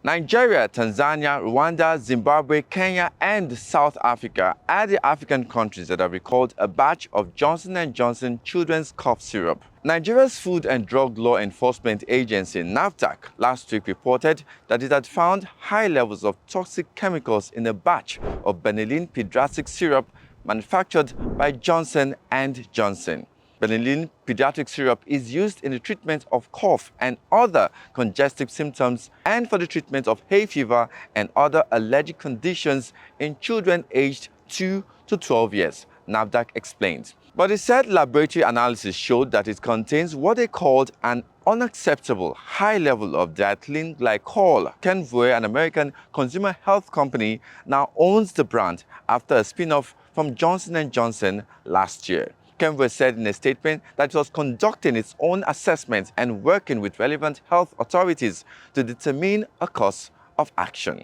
Nigeria, Tanzania, Rwanda, Zimbabwe, Kenya, and South Africa are the African countries that have recalled a batch of Johnson & Johnson children's cough syrup. Nigeria's Food and Drug Law Enforcement Agency, NAFDAC, last week reported that it had found high levels of toxic chemicals in a batch of benylin pediatric syrup manufactured by Johnson & Johnson. Benylin pediatric syrup is used in the treatment of cough and other congestive symptoms and for the treatment of hay fever and other allergic conditions in children aged 2 to 12 years, NAFDAC explained. But it said laboratory analysis showed that it contains what they called an unacceptable high level of diethylene glycol. Kenvue, an American consumer health company, now owns the brand after a spin-off from Johnson & Johnson last year. Kenvue said in a statement that it was conducting its own assessment and working with relevant health authorities to determine a course of action.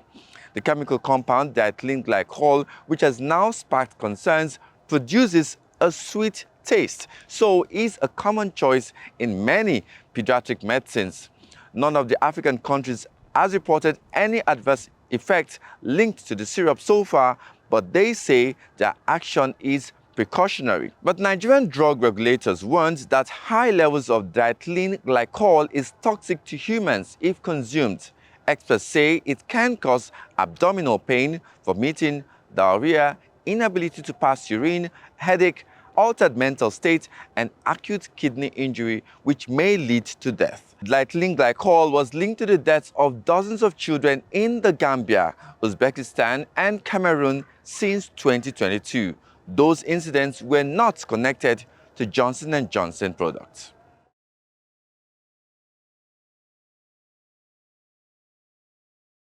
The chemical compound diethylene glycol, which has now sparked concerns, produces a sweet taste, so is a common choice in many pediatric medicines. None of the African countries has reported any adverse effects linked to the syrup so far, but they say their action is precautionary. But Nigerian drug regulators warned that high levels of diethylene glycol is toxic to humans if consumed. Experts say it can cause abdominal pain, vomiting, diarrhea, inability to pass urine, headache, altered mental state, and acute kidney injury, which may lead to death. Diethylene glycol was linked to the deaths of dozens of children in the Gambia, Uzbekistan, and Cameroon since 2022. Those incidents were not connected to Johnson & Johnson products.